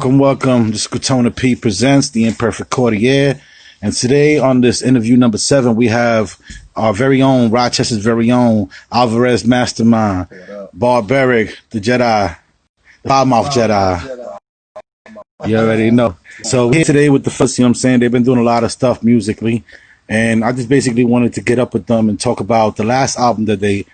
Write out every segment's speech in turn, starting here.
Welcome. This is Crotona P presents the Imperfect Courtier. And today on this interview number 7, we have our very own, Rochester's very own, Alvarez Mastermind, Barbaric, the Jedi, the Loudmouth Jedi. You already know. So we're here today with the first, you know what I'm saying? They've been doing a lot of stuff musically. And I just basically wanted to get up with them and talk about the last album that they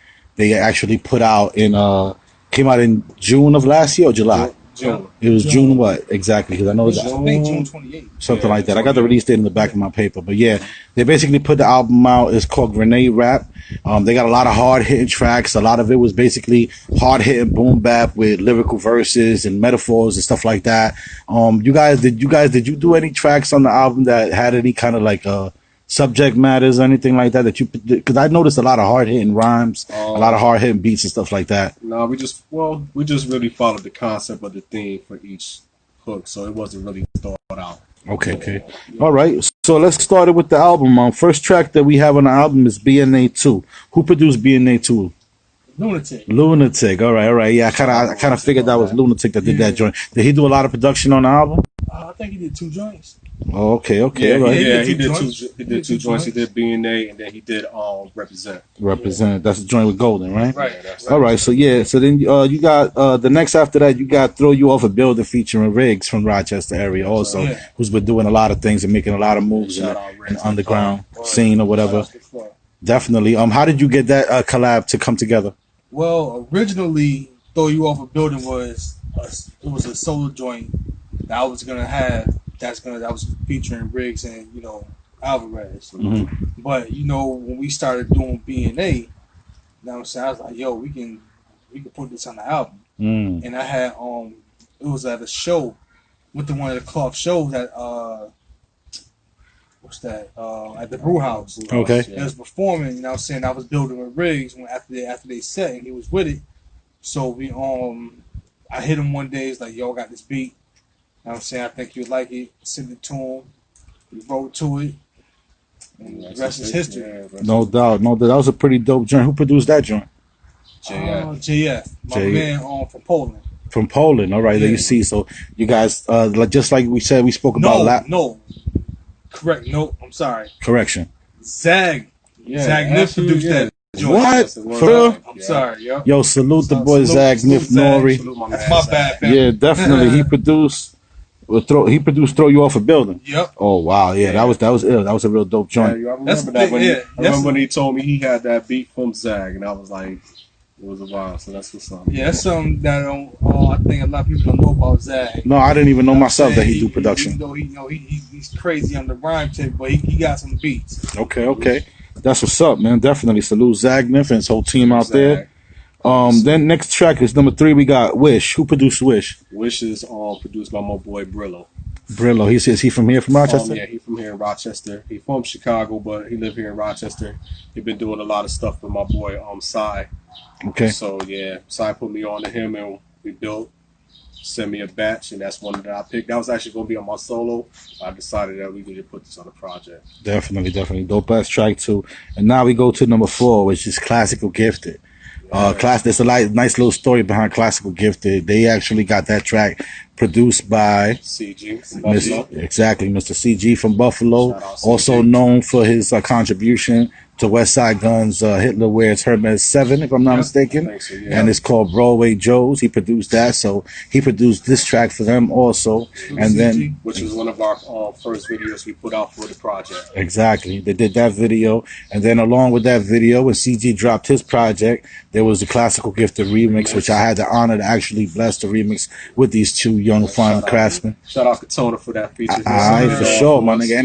actually put out came out in June of last year or July? June. It was June what exactly? Because I know that June 28th. Something like that. I got the release date in the back of my paper, but yeah, they basically put the album out. It's called Grenade Rap. They got a lot of hard hitting tracks. A lot of it was basically hard hitting boom bap with lyrical verses and metaphors and stuff like that. Did you do any tracks on the album that had any kind of like subject matters or anything like that because I noticed a lot of hard hitting rhymes, a lot of hard hitting beats and stuff like that. No, we just really followed the concept of the theme for each hook, so it wasn't really thought out. Okay. All right. So let's start it with the album. First track that we have on the album is BNA 2. Who produced BNA 2? Lunatic. All right. Yeah, I kind of figured that was Lunatic that did that joint. Did he do a lot of production on the album? I think he did 2 joints. Oh, okay. Yeah, all right. he did two joints. He did BNA, and then he did Represent. Represent. That's the joint with Golden, right? Right. All right. So yeah. So then you got the next after that. You got Throw You Off a Building featuring Riggs from Rochester area, also, who's been doing a lot of things and making a lot of moves in the underground scene or whatever. Definitely. How did you get that collab to come together? Well, originally, Throw You Off a Building was a solo joint that I was gonna have. That was featuring Riggs and Alvarez. Mm-hmm. But when we started doing BNA, I was like, yo, we can put this on the album. And I had it was at a show, went to one of the cloth shows at at the Brew House. Okay. It was performing, I was building with Riggs after they set, and he was with it. So I hit him one day. He's like, yo, I got this beat. I think you'd like it. Send it to him. We wrote to it. And the rest is history. No doubt. That was a pretty dope joint. Who produced that joint? JF. My man from Poland. From Poland. All right. There you see. So you guys, just like we said, we spoke about No. Correct. No, I'm sorry. Correction. Zag. Zag Nif produced that joint. What? For real? I'm sorry, yo. Yo, salute the boy Zag Nif Nori. That's my bad, man. Yeah, definitely. He produced Throw You Off a Building. Yep. Oh wow, yeah, that was ill. That was a real dope joint. Yeah, I remember that when he told me he had that beat from Zag, and I was like, it was a while. So that's what's up. Yeah, that's something that I think a lot of people don't know about Zag. No, I didn't even know myself that he do production. He's crazy on the rhyme tip, but he got some beats. Okay. That's what's up, man. Definitely salute Zag Nif and his whole team out there. Then next track is number 3. We got Wish. Who produced Wish? Wish is produced by my boy Brillo. Brillo. He from here, from Rochester? Yeah, he from here in Rochester. He from Chicago, but he live here in Rochester. He been doing a lot of stuff with my boy Sai. Okay. So yeah, Sai put me on to him, and we sent me a batch, and that's one that I picked. That was actually going to be on my solo. I decided that we could put this on the project. Definitely. Dope ass track too. And now we go to number 4, which is Classical Gifted. There's a nice little story behind Classical Gifted. They actually got that track produced by CG from Buffalo. Exactly, Mr. CG from Buffalo, also known for his contribution to West Side Gun's Hitler Wears Hermes 7, if I'm not mistaken. So, yeah. And it's called Broadway Joe's. He produced that, so he produced this track for them also. And then, which was one of our first videos we put out for the project. Exactly. They did that video, and then along with that video, when CG dropped his project, there was the Classical Gifted remix, which I had the honor to actually bless the remix with these 2 young fine craftsmen. Shout out Crotona for that feature. Alright, for sure, my nigga.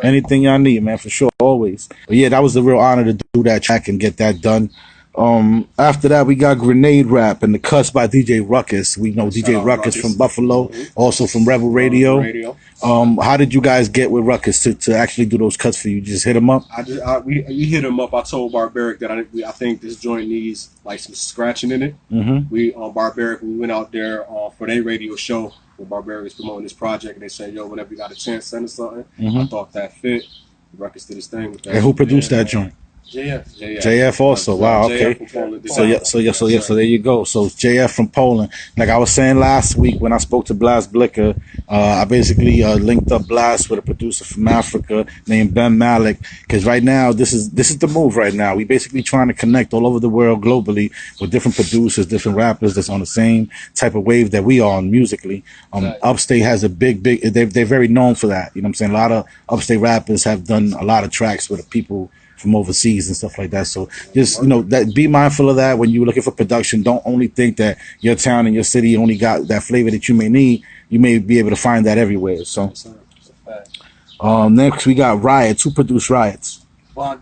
Anything y'all need, man, for sure, always. But yeah, that was a real honor to do that track and get that done. After that, we got Grenade Rap and the cuts by DJ Ruckus. We know DJ Ruckus from Buffalo, also from Rebel Radio. How did you guys get with Ruckus to actually do those cuts for you? Just hit him up? We hit him up. I told Barbaric that I think this joint needs like some scratching in it. Mm-hmm. We Barbaric, we went out there for their radio show where Barbaric is promoting this project, and they said, yo, whenever you got a chance, send us something. Mm-hmm. I thought that fit. Ruckus did his thing with that. And who produced that joint? JF also. Wow. Okay. JF from Poland. So there you go. So JF from Poland. Like I was saying last week when I spoke to Blas Blicker, I basically linked up Blas with a producer from Africa named Ben Malik. Because right now this is the move. Right now we basically trying to connect all over the world globally with different producers, different rappers that's on the same type of wave that we are on musically. Upstate has a big. They're very known for that. You know what I'm saying? A lot of Upstate rappers have done a lot of tracks with people from overseas and stuff like that. So just, that be mindful of that when you're looking for production. Don't only think that your town and your city only got that flavor that you may need. You may be able to find that everywhere. So next we got Riots. Who produced Riots? Von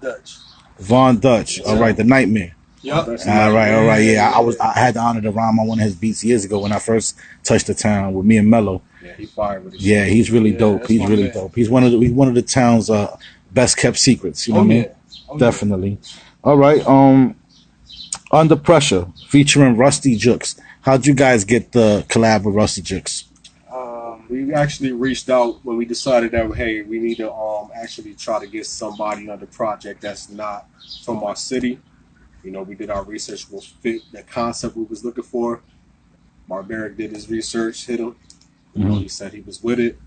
Dutch. All right, The Nightmare. Yep. All right. Yeah, I had the honor to rhyme on one of his beats years ago when I first touched the town with me and Mello. Yeah, he fired with it. Yeah, he's really dope. He's really dope. He's one of the town's best kept secrets. You know what I mean? Definitely. All right. Under Pressure featuring Rusty Jukes. How'd you guys get the collab with Rusty Jukes? We actually reached out when we decided that, hey, we need to actually try to get somebody on the project that's not from our city. We did our research, will fit the concept we was looking for. Barbaric did his research, hit him. He said he was with it.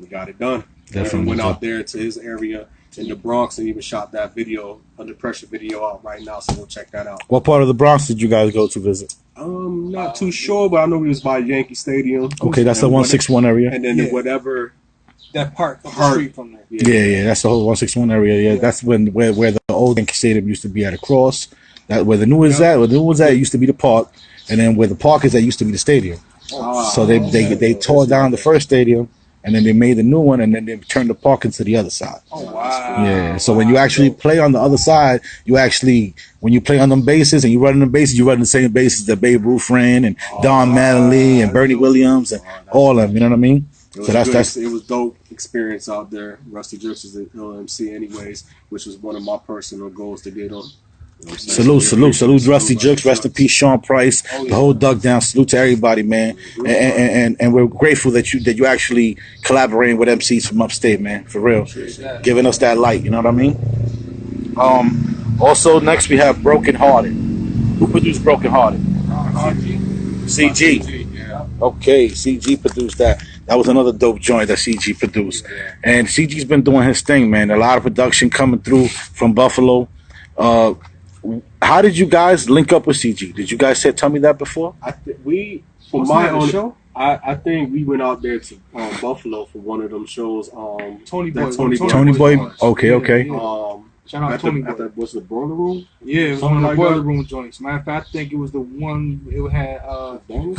We got it done. Definitely went out there to his area in the Bronx and even shot that video, Under Pressure video, out right now, so we'll check that out. What part of the Bronx did you guys go to visit? Not too sure, but I know we was by Yankee Stadium. Okay, that's the 161 area. And then whatever that park up the street from there. Yeah, that's the whole 161 area. Yeah, that's where the old Yankee Stadium used to be at across. That where the new is at. Where the new one's at, it used to be the park, and then where the park is at used to be the stadium. So they tore down the first stadium, and then they made a new one, and then they turned the park into the other side. Oh, wow. Yeah, so when you actually play on the other side, when you play on them bases and you run them bases, you run the same bases that Babe Ruth ran and Don Mattingly and Bernie Williams and all of them, you know what I mean? It was dope experience out there. Rusty Jukes is an LMC anyways, which was one of my personal goals to get on. Salute Rusty Jukes, rest in peace Sean Price, the whole Dug Down, salute to everybody, man. And we're grateful that you actually collaborating with MCs from upstate, man, for real. Giving us that light, you know what I mean? Also next we have Broken Hearted. Who produced Broken Hearted? CG. Okay, CG produced that. That was another dope joint that CG produced. And CG's been doing his thing, man. A lot of production coming through from Buffalo. How did you guys link up with CG? Did you guys tell me that before? I think we went out there to Buffalo for one of them shows. Tony Boy. Okay. Shout out Tony Boy. What's the Boiler Room? Yeah, it was one of the Boiler Room joints. Matter of fact, I think it was the one. It had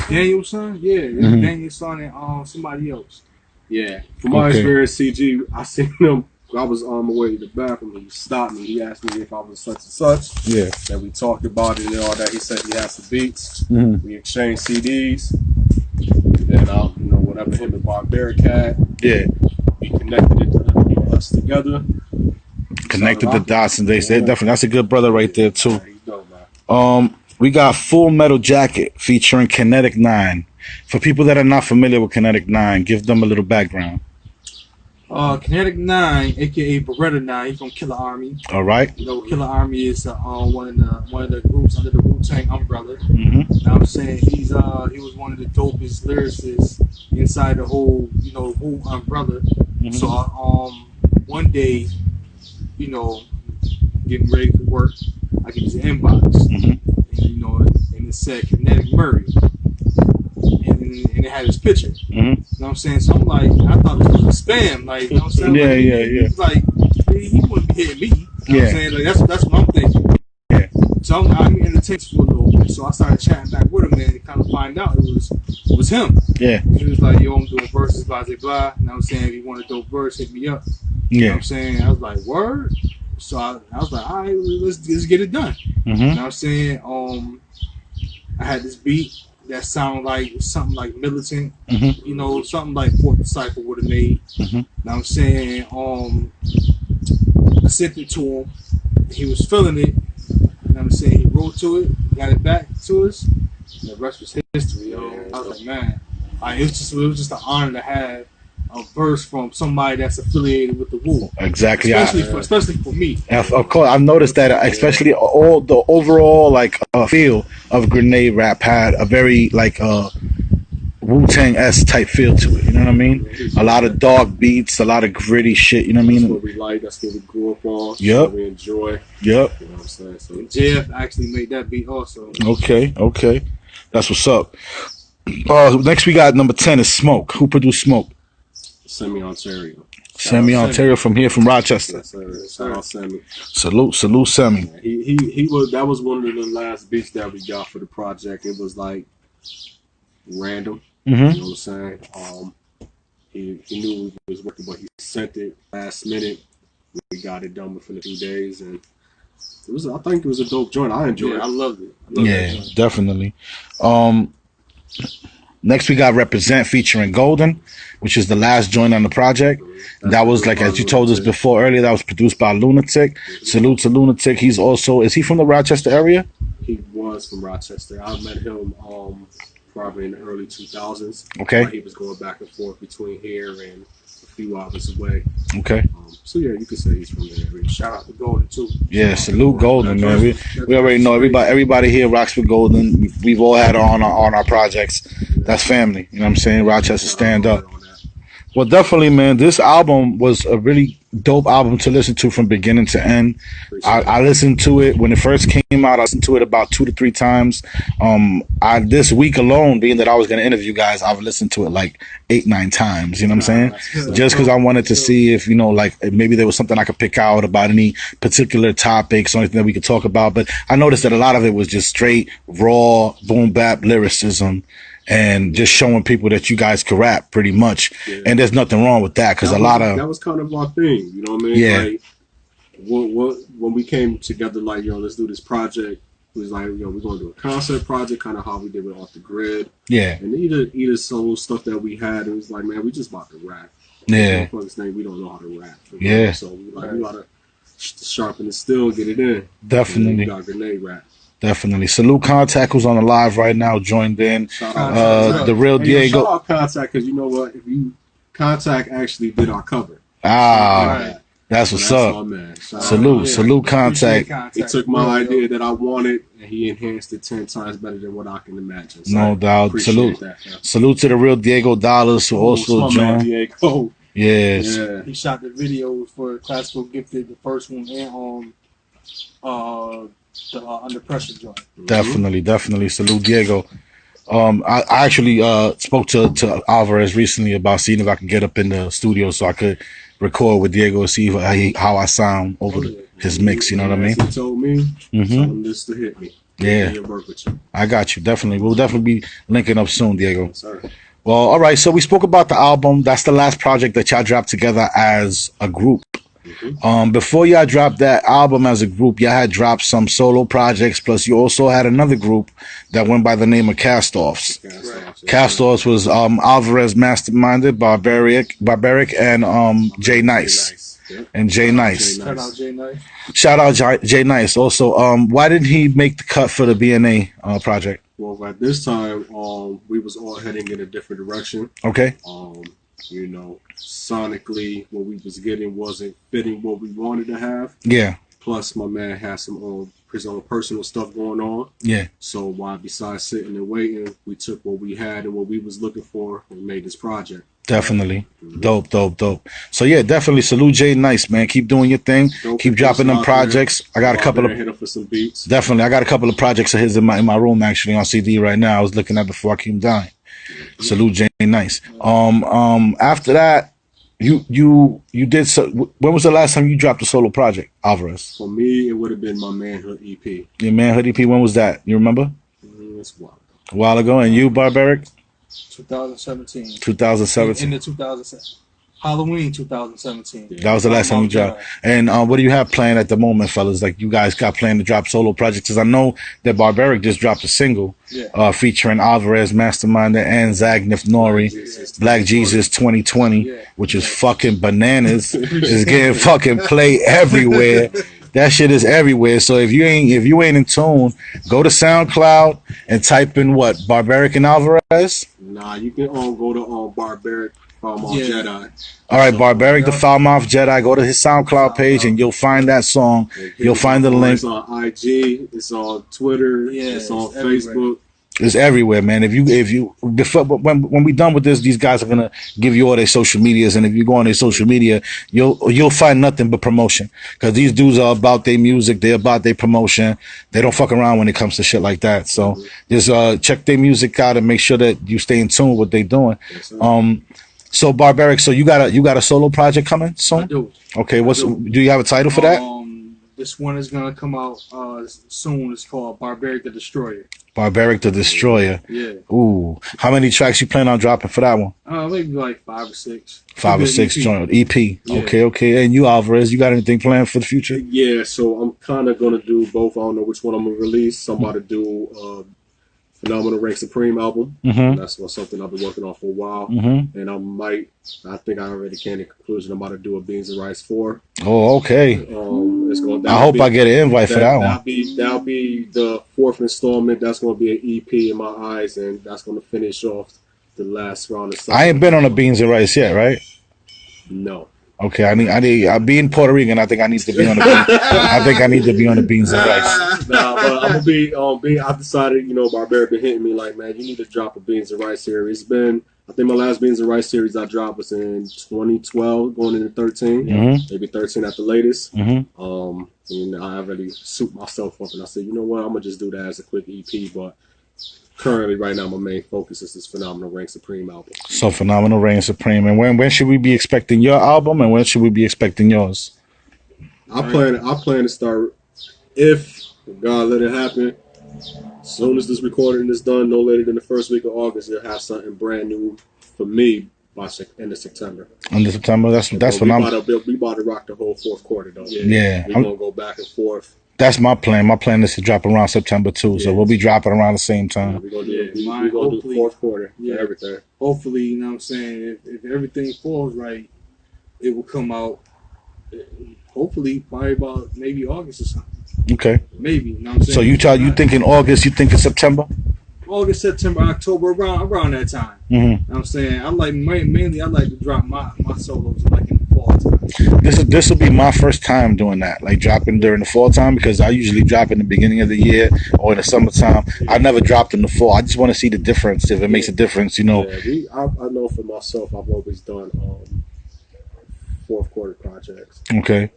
Daniel's son. Yeah, it was Daniel's son and somebody else. Yeah. From my experience, CG, I seen him. I was on my way to the bathroom. He stopped me. He asked me if I was such and such. Yeah. Then we talked about it and all that. He said he had some beats. We exchanged CDs. And then whatever him and Barbaric had. Yeah. We connected us together. Connected the dots, and they said definitely that's a good brother right there too. Yeah, he's dope, man. We got Full Metal Jacket featuring Kinetic 9. For people that are not familiar with Kinetic 9, give them a little background. Kinetic 9, aka Beretta 9, he's from Killer Army. All right. Killer Army is one of the groups under the Wu-Tang umbrella. Now I'm saying he was one of the dopest lyricists inside the whole Wu umbrella. So one day, getting ready for work, I get this inbox, and it said Kinetic Murray. And it had his picture. You know what I'm saying? So I'm like, I thought it was a spam. Like, you know what I'm saying? Yeah. He's like, he wouldn't be hitting me. You know what I'm saying? Like, that's what I'm thinking. Yeah. So I'm in the text for a little bit. So I started chatting back with him and kind of find out it was him. Yeah. He was like, yo, I'm doing verses, blah, blah, blah. You know what I'm saying? If you want a dope verse, hit me up. You know what I'm saying? I was like, word? So I was like, all right, let's get it done. You know what I'm saying? I had this beat that sounded like something like Militant, something like Fort Disciple would have made. Now I'm saying, I sent it to him. He was feeling it. You know I'm saying? He wrote to it, got it back to us. And the rest was history. I was like, man, it was just an honor to have a verse from somebody that's affiliated with the Wu. Exactly. Especially for me. Of course, I've noticed that, especially all the overall feel of grenade rap had a very Wu-Tang-esque type feel to it. You know what I mean? A lot of dark beats, a lot of gritty shit. You know what I mean? That's what we like. That's what we grew up on. Yep. What we enjoy. Yep. You know what I'm saying? So JF actually made that beat also. Okay. That's what's up. Next we got number 10 is Smoke. Who produced Smoke? Semi Ontario. Semi Ontario from here, from Rochester. Yes, sir. Shout out Semi. Salute, Semi. He was. That was one of the last beats that we got for the project. It was like random. Mm-hmm. You know what I'm saying? He knew we was working, but he sent it last minute. We got it done within a few days, and it was. I think it was a dope joint. I enjoyed it. I loved it. Yeah, definitely. Next we got Represent featuring Golden, which is the last joint on the project. That was as you told us before earlier, that was produced by Lunatic. Salute to Lunatic. He's also, is he from the Rochester area? He was from Rochester. I met him probably in the early 2000s. Okay. He was going back and forth between here and a few hours away. Okay. So yeah, you could say he's from the area. Shout out to Golden too. Yeah, salute Golden, man. We already know everybody here rocks with Golden. We've all had on our projects. That's family. You know what I'm saying? Rochester stand up. Well, definitely, man. This album was a really dope album to listen to from beginning to end. I listened to it when it first came out. I listened to it about 2 to 3 times. This week alone, being that I was going to interview guys, I've listened to it like 8, 9 times. You know what I'm saying? Just because I wanted to see if, maybe there was something I could pick out about any particular topics or anything that we could talk about. But I noticed that a lot of it was just straight, raw, boom bap lyricism. And just showing people that you guys can rap pretty much. Yeah. And there's nothing wrong with that, because that was kind of our thing, you know what I mean? Yeah. Like, when we came together, like, let's do this project, it was like, we're going to do a concept project, kind of how we did with Off the Grid. Yeah. And either solo stuff that we had, it was like, man, we just about to rap. Yeah. We don't know how to rap. Yeah. So we got to sharpen the steel, get it in. Definitely. We got grenade rap. Definitely. Salute Contact, who's on the live right now, joined in. The real Diego. Shout out Contact, because you know what? If you Contact actually did our cover. That's what's up. Salute Contact. He took my idea that I wanted, and he enhanced it 10 times better than what I can imagine. So no doubt. Salute to the real Diego Dollars, who also joined. Diego. Yes. Yeah. He shot the video for Classical Gifted, the first one, and the Under Pressure joint. Definitely. Salute Diego. I actually spoke to Alvarez recently about seeing if I could get up in the studio so I could record with Diego and see how I sound over his mix. You know what I mean? He told me, tell him this to hit me. Yeah. Work with you. I got you. Definitely. We'll definitely be linking up soon, Diego. Yes, sir. Well, all right. So we spoke about the album. That's the last project that y'all dropped together as a group. Before y'all dropped that album as a group, y'all had dropped some solo projects, plus you also had another group that went by the name of Castoffs. Castoffs was Alvarez Masterminded, Barbaric, and Jay Nice. And Jay Nice. Shout out Jay Nice. Shout out Jay Nice. Also, why didn't he make the cut for the BNA project? Well, at this time, we was all heading in a different direction. Okay. Sonically, what we was getting wasn't fitting what we wanted to have. Yeah. Plus, my man had some his own personal stuff going on. Yeah. So why, besides sitting and waiting, we took what we had and what we was looking for and made this project. Definitely. Dope. So yeah, definitely salute Jay Nice, man. Keep doing your thing. Keep dropping them projects. I got a couple of hit up for some beats. Definitely. I got a couple of projects of his in my room actually on CD right now. I was looking at before I came down. Salute Jay Nice. After that, you did so. When was the last time you dropped a solo project, Alvarez? For me, it would have been my Manhood EP. Your Manhood EP. When was that? You remember? It's a while ago. A while ago. And you, Barbaric? 2017. 2017. In the 2007. Halloween 2017. Yeah. That was the last time you dropped. And what do you have planned at the moment, fellas? Like, you guys got planned to drop solo projects? Because I know that Barbaric just dropped a single featuring Alvarez Masterminded and Zagnif Nori, Black Jesus 2020, which is fucking bananas. It's getting fucking play everywhere. That shit is everywhere. So if you ain't in tune, go to SoundCloud and type in what? Barbaric and Alvarez? Nah, you can go to Barbaric Foulmouth Jedi. All right, Barbaric the Foulmouth Jedi. Go to his SoundCloud page and you'll find that song. You'll find the link. It's on IG. It's on Twitter. It's on Facebook. It's everywhere, man. When we done with this, these guys are gonna give you all their social medias, and if you go on their social media, you'll find nothing but promotion. Because these dudes are about their music, they're about their promotion. They don't fuck around when it comes to shit like that. So just check their music out and make sure that you stay in tune with what they're doing. So Barbaric, so you got a solo project coming soon? I do. Okay, do you have a title for that? This one is gonna come out soon. It's called Barbaric the Destroyer. Barbaric the Destroyer. Yeah. Ooh. How many tracks you plan on dropping for that one? Maybe like 5 or 6. 5 or 6 joint EP. Yeah. Okay. And you, Alvarez, you got anything planned for the future? Yeah, so I'm kind of going to do both. I don't know which one I'm going to release. I'm about to do Phenomenal Reign Supreme album. That's something I've been working on for a while. And I think I already came to the conclusion I'm about to do a Beans and Rice 4. Oh, okay. I hope I get an invite for that one. That'll be the 4th installment. That's going to be an EP in my eyes, and that's going to finish off the last round of stuff. I ain't been on a Beans and Rice yet, right? No. Okay, I being Puerto Rican, I think I need to be on the Beans and Rice. Nah, but I'm gonna be. I've decided, Barbaric been hitting me like, man, you need to drop a Beans and Rice series. It's been, I think my last Beans and Rice series I dropped was in 2012, going into 13, maybe 13 at the latest. And I really souped myself up, and I said, you know what, I'm gonna just do that as a quick EP, but. Currently, right now, my main focus is this Phenomenal Reign Supreme album. So, Phenomenal Reign Supreme. And when should we be expecting your album, and when should we be expecting yours? I plan to start, if God let it happen, as soon as this recording is done, no later than the first week of August, you'll have something brand new for me by end of September. End of September? That's when we about to rock the whole 4th quarter, though. Yeah. We're going to go back and forth. That's my plan. My plan is to drop around September too, so we'll be dropping around the same time. We're gonna do the 4th quarter. Everything. Hopefully, you know what I'm saying. If everything falls right, it will come out. Hopefully, probably about maybe August or something. Okay. Maybe. You know what I'm saying. So you think in August? You think in September? August, September, October, around that time. You know what I'm saying. I like mainly. I like to drop my solos like in the fall time. This will be my first time doing that, like dropping during the fall time, because I usually drop in the beginning of the year or in the summertime. I never dropped in the fall. I just want to see the difference, if it makes a difference, Yeah, I know for myself, I've always done 4th quarter projects. Okay.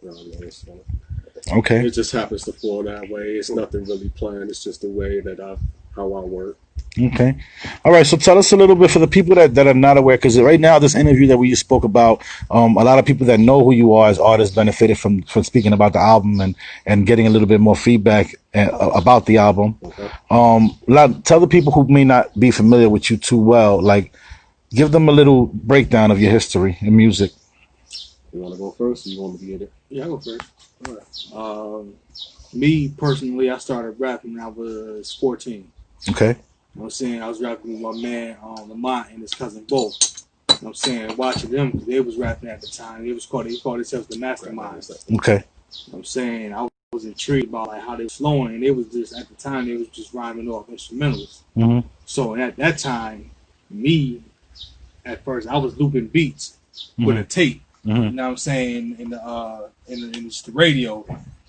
Okay. It just happens to fall that way. It's nothing really planned. It's just the way that how I work. Okay. All right. So tell us a little bit for the people that are not aware, because right now, this interview that we just spoke about, a lot of people that know who you are as artists benefited from speaking about the album and getting a little bit more feedback about the album. Okay. Tell the people who may not be familiar with you too well, like, give them a little breakdown of your history in music. You want to go first, or you want me to get it? Yeah, I'll go first. All right. Me personally, I started rapping when I was 14. Okay. You know what I'm saying? I was rapping with my man Lamont and his cousin Bo. You know what I'm saying? Watching them, because they was rapping at the time. They called themselves the Mastermind. Okay. You know what I'm saying? I was intrigued about like how they were flowing, and they was just, at the time, they was just rhyming off instrumentals. So at that time, me, at first, I was looping beats with a tape. You know what I'm saying? In the radio,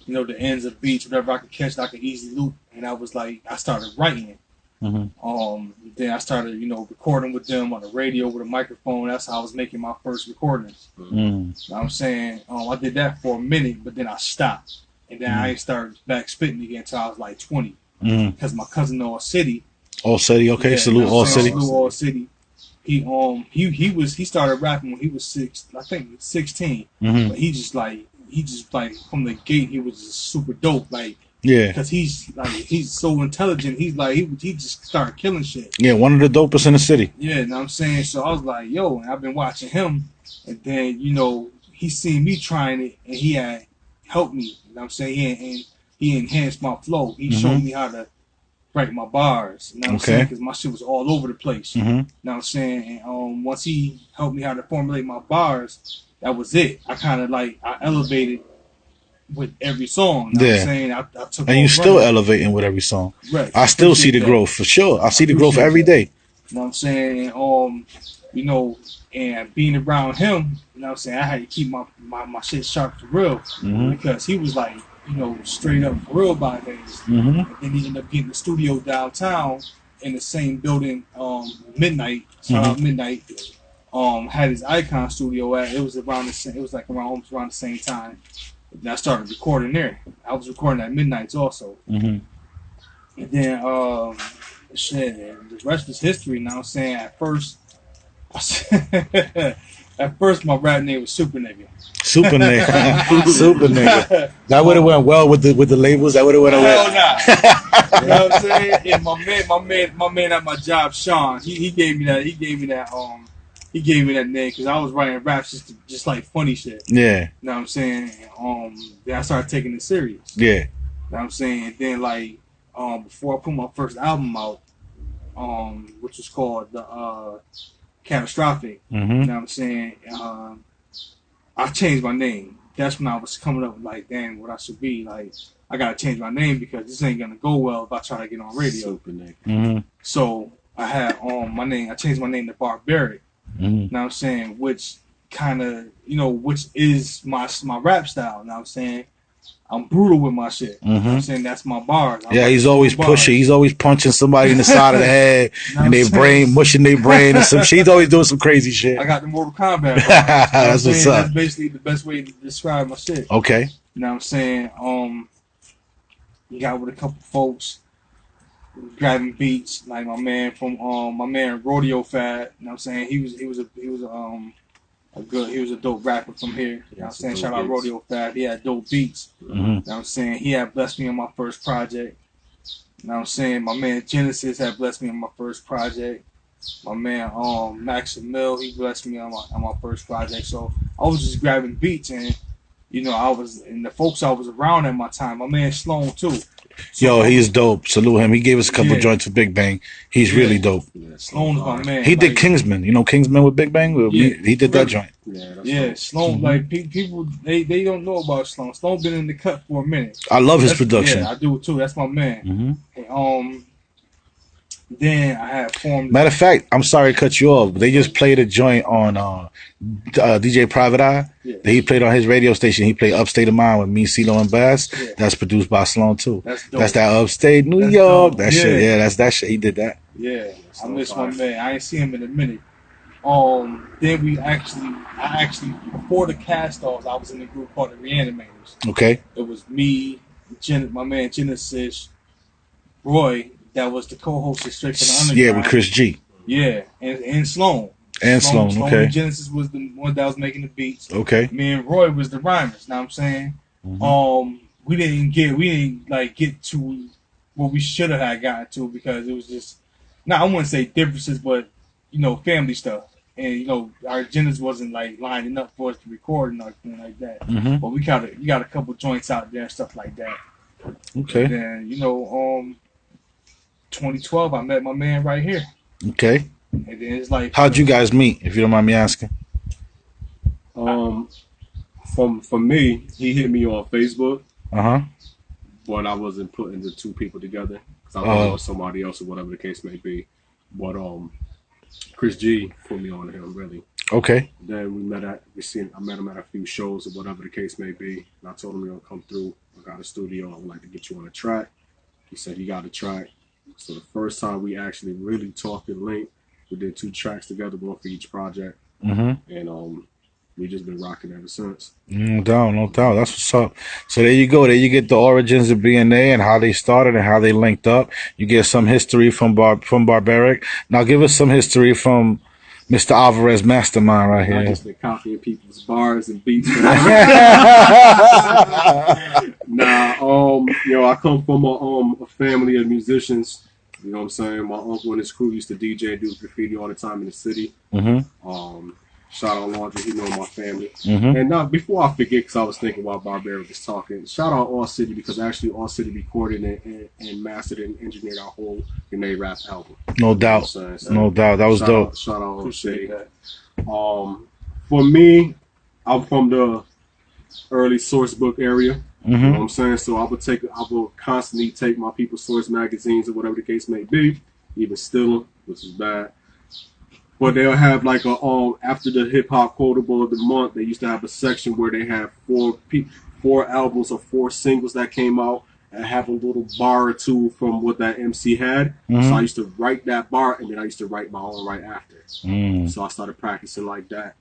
the ends of beats, whatever I could catch, I could easily loop. And I was like, I started writing. Then I started, recording with them on the radio with a microphone. That's how I was making my first recordings. You know what I'm saying? I did that for a minute, but then I stopped. And then I started back spitting again until I was like 20. Because my cousin All City. All City, okay. Salute All City. Salute All City. He started rapping when he was 16. But he just like from the gate, he was just super dope. Like, yeah, because he's so intelligent. He's like he just started killing shit. Yeah, one of the dopest in the city. Yeah, you know what I'm saying? So I was like, yo, and I've been watching him, and then he seen me trying it, and he had helped me. You know what I'm saying? He enhanced my flow. He showed me how to write my bars. You know what I'm saying? Because my shit was all over the place. You know what I'm saying? And once he helped me how to formulate my bars, that was it. I kind of I elevated with every song. You know what I'm saying? I took, and you still elevating with every song. Right. I still see the growth for sure. I see the growth every day. You know what I'm saying? you know, and being around him, you know what I'm saying, I had to keep my shit sharp for real, because he was like, you know, straight up for real by things. And then he ended up getting the studio downtown in the same building, Midnight, shout out Midnight, had his Icon studio at. It was around the same, it was like almost around the same time. And I started recording there. I was recording at Midnights also. And then, shit, and the rest is history. You know what I'm saying? At first, my rap name was Super Nigga. Super Nigga. Super Nigga. That would have went well with the labels. That would have went well. Hell nah. You know what I'm saying? And my man at my job, Sean, he gave me that name because I was writing raps just like funny shit. Yeah. You know what I'm saying? Then I started taking it serious. Yeah. You know what I'm saying? And then like before I put my first album out, which was called the Catastrophic. You know what I'm saying? I changed my name. That's when I was coming up with like, damn, what I should be. Like, I gotta change my name because this ain't gonna go well if I try to get on radio. So I had my name. I changed my name to Barbaric. You know what I'm saying? Which kind of, you know, which is my rap style. You know what I'm saying? I'm brutal with my shit. You know what I'm saying? That's my bars. He's always pushing. He's always punching somebody in the side of the head and their brain, mushing their brain and some shit. He's always doing some crazy shit. I got the Mortal Kombat bars. That's what's up. That's basically the best way to describe my shit. Okay. You know what I'm saying? You got with a couple folks grabbing beats, like my man Rodeo Fad. You know what I'm saying? He was a dope rapper from here. You know what I'm saying? Shout out Rodeo Fad. He had dope beats. You know what I'm saying? He had blessed me on my first project. You know what I'm saying? My man Genesis had blessed me on my first project. My man Max and Mill, he blessed me on my first project. So I was just grabbing beats, and you know, the folks I was around at my time. My man Sloan too. Yo, he's dope. Salute him. He gave us a couple joints with Big Bang. He's really dope. Sloan's my man. He did Kingsman. You know Kingsman with Big Bang? He did that joint. Yeah, Sloan, like people, they don't know about Sloan. Sloan been in the cut for a minute. I love his production. Yeah, I do too. That's my man. And, then I had formed. Matter of fact, I'm sorry to cut you off, but they just played a joint on DJ Private Eye that he played on his radio station. He played Upstate of Mind with me, CeeLo, and Bass. Yeah. That's produced by Sloan too. That's that Upstate New York. Dope. That shit. Yeah, that's that shit. He did that. Yeah, I miss my man. I ain't seen him in a minute. Then I actually before the cast-offs, I was in a group called the Reanimators. Okay. It was me, my man Genesis, Roy. That was the co-host of Straight from the Underground. Yeah, with Chris G. Yeah, and Sloan. Sloan, okay. Genesis was the one that was making the beats. Okay. Me and Roy was the rhymers. Know what I'm saying? We didn't get to what we should have had gotten to because it was just, I wouldn't say differences, but you know, family stuff. And you know, our agendas wasn't like lining up for us to record and anything like that. But we got a couple joints out there and stuff like that. Okay. And then, you know, 2012, I met my man right here. Okay. And then it's like, how'd you guys meet, if you don't mind me asking? From me, he hit me on Facebook. But I wasn't putting the two people together because I was with somebody else or whatever the case may be. But Chris G put me on him really. Okay. Then I met him at a few shows or whatever the case may be. And I told him, come through. I got a studio. I would like to get you on a track. He said he got a track. So the first time we actually really talked and linked, we did 2 tracks together, one for each project. And we just been rocking ever since. No doubt. That's what's up. So there you go. There you get the origins of BNA and how they started and how they linked up. You get some history from Barbaric. Now give us some history from Mr. Alvarez Mastermind right here. I just been copying people's bars and beats. I come from a family of musicians. You know what I'm saying? My uncle and his crew used to DJ and do graffiti all the time in the city. Shout out Laundry, he know my family. And now, before I forget, because I was thinking while Barbaric was talking, shout out All City, because actually All City recorded and mastered and engineered our whole Grenade Rap album. No doubt. You know so no doubt. That was dope. Shout out All City. For me, I'm from the early source book area. You know what I'm saying? So I will constantly take my people's source magazines or whatever the case may be, even steal them, which is bad. But they'll have like a after the hip hop quotable of the month, they used to have a section where they have four albums or 4 singles that came out and have a little bar or two from what that MC had. So I used to write that bar and then I used to write my own right after. So I started practicing like that.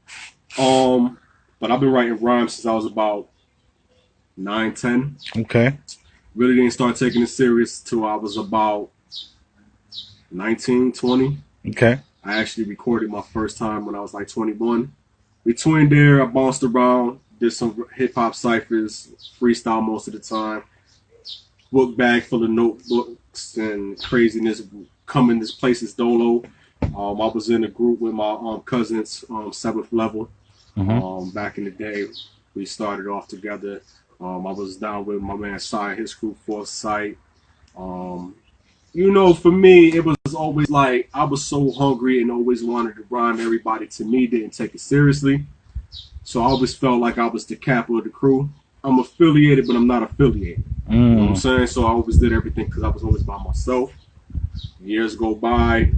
But I've been writing rhymes since I was about 9, 10. Okay. Really didn't start taking it serious till I was about 19, 20. Okay. I actually recorded my first time when I was like 21. Between there, I bounced around, did some hip-hop ciphers, freestyle most of the time. Book bag full of notebooks and craziness. Coming this place is Dolo. I was in a group with my cousins, 7th level. Back in the day, we started off together. I was down with my man Sai, his crew, 4th Sight. You know, for me, it was always like I was so hungry and always wanted to rhyme. Everybody to me didn't take it seriously. So I always felt like I was the capo of the crew. I'm affiliated, but I'm not affiliated. You know what I'm saying? So I always did everything because I was always by myself. Years go by.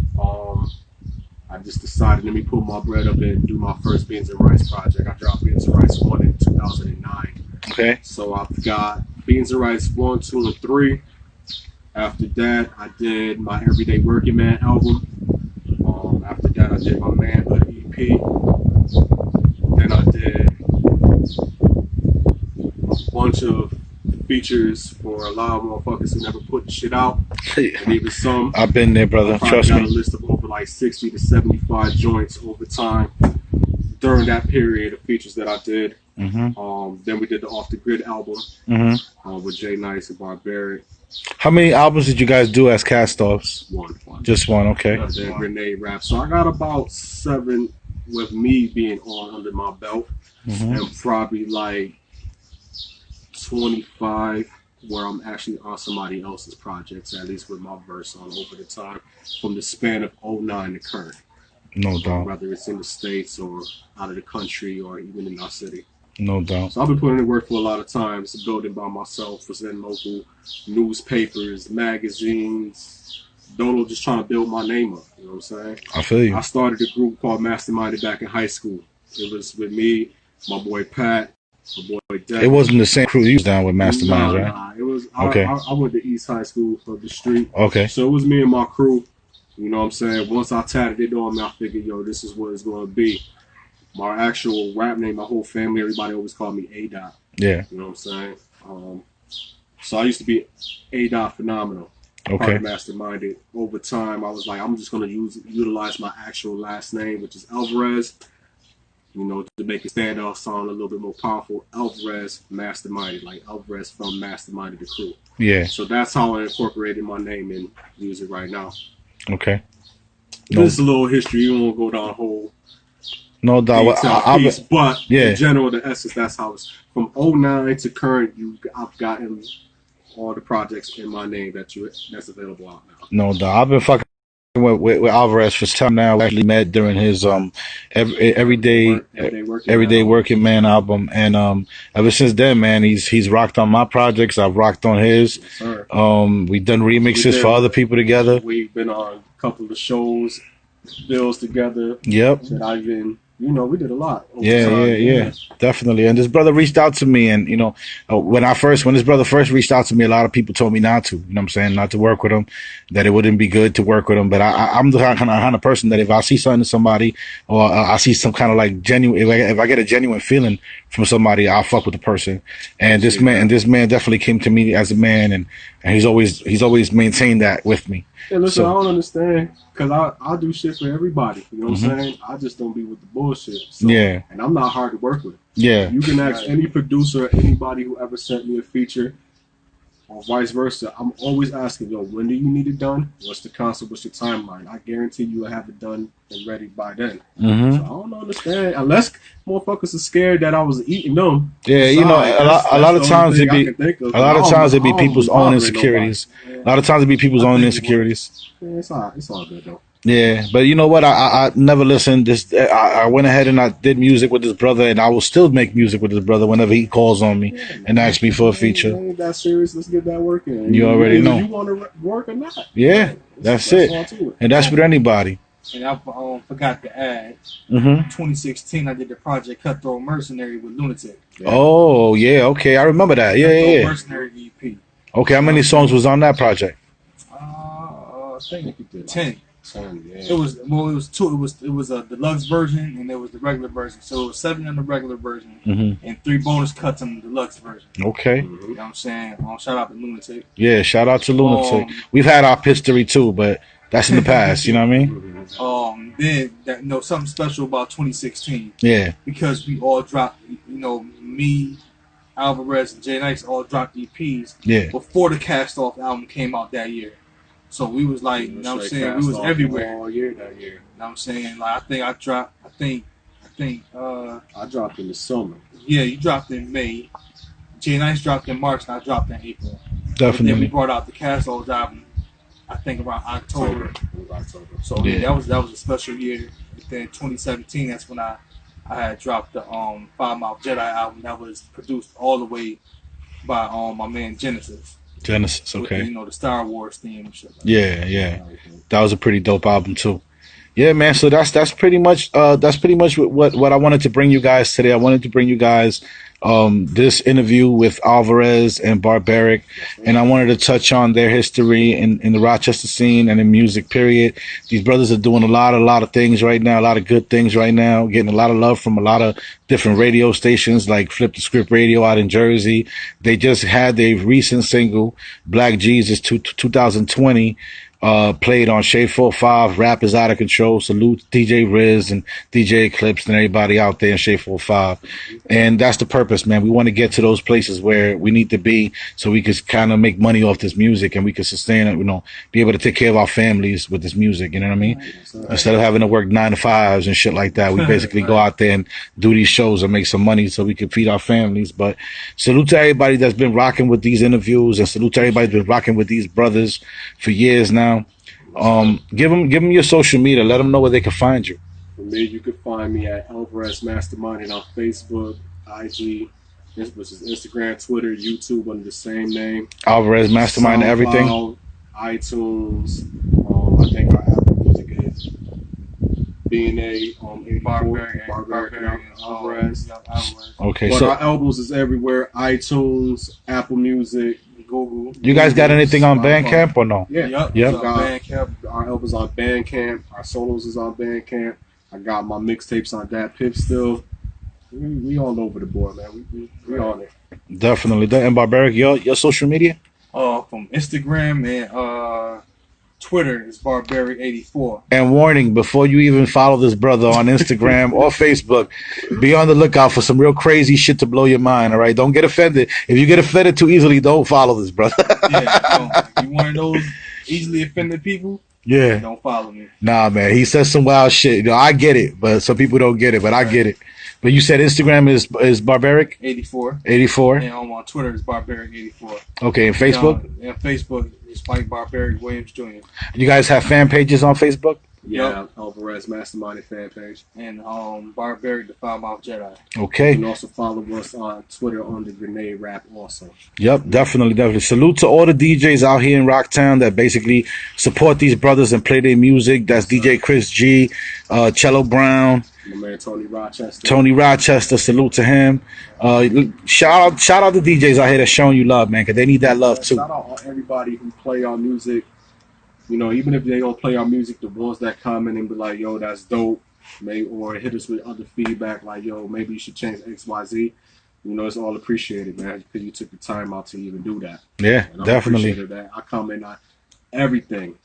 I just decided, let me put my bread up and do my first Beans and Rice project. I dropped Beans and Rice 1 in 2009. Okay. So I've got Beans and Rice 1, 2, and 3. After that, I did my Everyday Working Man album. After that, I did my Manhood EP. Then I did a bunch of features for a lot of motherfuckers who never put the shit out. And even some. I've been there, brother. Trust got me. a list of over like 60 to 75 joints over time during that period of features that I did. Then we did the Off the Grid album with Jay Nice and Barbaric. How many albums did you guys do as cast-offs? One. Just one, okay. Then Grenade Rap. So I got about 7 with me being on under my belt, and probably like 25 where I'm actually on somebody else's projects, at least with my verse on over the time, from the span of 09 to current. No doubt. Whether it's in the States or out of the country or even in our city. No doubt. So I've been putting in work for a lot of times, building by myself, presenting local newspapers, magazines, just trying to build my name up. You know what I'm saying? I feel you. I started a group called Masterminded back in high school. It was with me, my boy Pat, my boy Devin. It wasn't the same crew you was down with Mastermind, right? Nah. It was. Okay. I went to East High School for the street. Okay. So it was me and my crew. You know what I'm saying? Once I tatted it on me, I figured, yo, this is what it's going to be. My actual rap name, my whole family, everybody always called me A-Dot. Yeah. You know what I'm saying? So I used to be A-Dot Phenomenal. Okay. Masterminded. Over time, I was like, I'm just going to utilize my actual last name, which is Alvarez, you know, to make it stand out, sound a little bit more powerful. Alvarez Masterminded, like Alvarez from Masterminded, the crew. Yeah. So that's how I incorporated my name and use it right now. Okay. This is a little history. You won't go down a whole no doubt. piece, but yeah. In general, the essence, that's how it's from 09 to current. I've gotten all the projects in my name that's available out now. No doubt. I've been fucking with Alvarez for some time now. We actually met during his everyday working man album, and ever since then, man, he's rocked on my projects. I've rocked on his. Yes, we've done remixes for other people together. We've been on a couple of shows, bills together. Yep. That I've been. You know, we did a lot. Yeah, definitely. And this brother reached out to me, and you know, when this brother first reached out to me, a lot of people told me not to. You know what I'm saying? Not to work with him, that it wouldn't be good to work with him. But I'm the kind of person that if I see something in somebody, or I see some kind of like genuine, if I get a genuine feeling from somebody, I'll fuck with the person. And this man definitely came to me as a man, and he's always maintained that with me. Hey, listen, I don't understand, because I do shit for everybody. You know what I'm saying? I just don't be with the bullshit. So, yeah. And I'm not hard to work with. Yeah. You can ask any producer, anybody who ever sent me a feature, or vice versa. I'm always asking, yo, when do you need it done? What's the concept? What's your timeline? I guarantee you will have it done and ready by then. So I don't understand. Unless motherfuckers are scared that I was eating them. Yeah, you know, a lot of times it be people's own insecurities. A lot of times it be people's own insecurities. Yeah, it's all good though. Yeah, but you know what? I never listened. I went ahead and I did music with this brother, and I will still make music with this brother whenever he calls on me and asks me for a feature. Ain't that serious? Let's get that working. You already know. You want to work or not? Yeah, that's it. And that's with anybody. and I forgot to add. Mm-hmm. 2016, I did the project Cutthroat Mercenary with Lunatic. Yeah. Oh, yeah, okay. I remember that. Yeah. Mercenary EP. Okay, how many songs was on that project? I think you did 10. 10, yeah. It was two. It was a deluxe version and there was the regular version. So it was 7 on the regular version and 3 bonus cuts on the deluxe version. Okay. You know what I'm saying? Shout out to Lunatic. Yeah, shout out to Lunatic. We've had our history too, but that's in the past. You know what I mean? Then something special about 2016. Yeah. Because we all dropped. Me, Alvarez, and Jay Nice all dropped EPs. Yeah. Before the Cast Off album came out that year. So we was like, you know what I'm saying? We was everywhere. All year that year. You know what I'm saying? Like, I dropped in the summer. Yeah, you dropped in May. Jay Nice dropped in March, and I dropped in April. Definitely. But then we brought out the Cast Off album, I think around October. So yeah, that was a special year. And then 2017, that's when I had dropped the Five Mouth Jedi album that was produced all the way by my man Genesis. Genesis, okay. With, the Star Wars theme and shit. Yeah. That was a pretty dope album too. Yeah, man. So that's pretty much what I wanted to bring you guys today. I wanted to bring you guys this interview with Alvarez and Barbaric, and I wanted to touch on their history in the Rochester scene and in music, period. These brothers are doing a lot of things right now, a lot of good things right now, getting a lot of love from a lot of different radio stations like Flip the Script Radio out in Jersey. They just had their recent single, Black Jesus 2020, played on Shade 45, Rap is Out of Control. Salute DJ Riz and DJ Eclipse and everybody out there in Shade 45. And that's the purpose, man. We want to get to those places where we need to be so we can kind of make money off this music and we can sustain it, be able to take care of our families with this music, you know what I mean? Instead of having to work 9 to 5s and shit like that, we basically go out there and do these shows and make some money so we can feed our families. But salute to everybody that's been rocking with these interviews and salute to everybody that's been rocking with these brothers for years now. Give them your social media. Let them know where they can find you. For me, you can find me at Alvarez Masterminded on Facebook, IG, which is Instagram, Twitter, YouTube under the same name. Alvarez Mastermind, everything. iTunes. I think our Apple Music is B&A Barbaric and Alvarez. Okay, but our albums is everywhere: iTunes, Apple Music, Google. You guys got anything on Bandcamp or no? Yeah. Yep. Bandcamp. Our albums on Bandcamp. Our solos is on Bandcamp. I got my mixtapes on that Pip still. We all over the board, man. We on it. Definitely. And Barbaric, your social media? From Instagram and Twitter is Barbaric84. And warning, before you even follow this brother on Instagram or Facebook, be on the lookout for some real crazy shit to blow your mind, all right? Don't get offended. If you get offended too easily, don't follow this brother. You one of those easily offended people? Yeah. Don't follow me. Nah, man. He says some wild shit. I get it, but some people don't get it, but I get it. But you said Instagram is Barbaric? 84. 84? And on Twitter is Barbaric84. Okay, and Facebook? Facebook is Mike Barbaric Williams Jr. You guys have fan pages on Facebook? Yeah, Alvarez Masterminded fan page. And Barbaric the Five Mouth Jedi. Okay. You can also follow us on Twitter under Grenade Rap also. Yep, definitely. Salute to all the DJs out here in Rocktown that basically support these brothers and play their music. That's DJ Chris G, Cello Brown. My man Tony Rochester, salute to him. Shout out the DJs out here that's showing you love, man, because they need that love too. Shout out everybody who play our music. Even if they don't play our music, the ones that comment and be like, yo, that's dope, or hit us with other feedback like, yo, maybe you should change XYZ. It's all appreciated, man, because you took the time out to even do that. Yeah, and definitely. That. I comment on everything.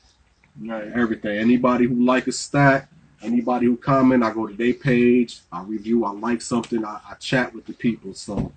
Right, everything. Anybody who like a stack, anybody who comment, I go to their page, I review, I like something, I chat with the people. So,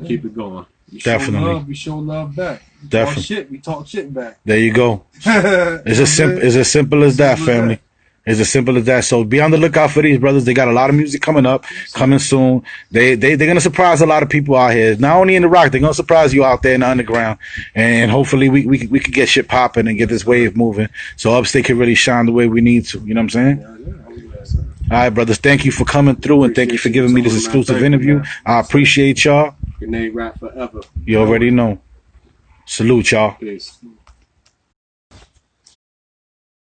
keep it going. Definitely. Show love back. We talk shit back. There you go. It's as simple as that, family. It's as simple as that. So be on the lookout for these brothers. They got a lot of music coming up, coming soon. They're gonna surprise a lot of people out here. Not only in the rock, they're gonna surprise you out there in the underground. And hopefully we can get shit popping and get this wave moving. So Upstate can really shine the way we need to. You know what I'm saying? All right, brothers. Thank you for coming through and thank you for giving me this exclusive interview. I appreciate y'all. Grenade Rap forever. You already know. Salute, y'all. Peace.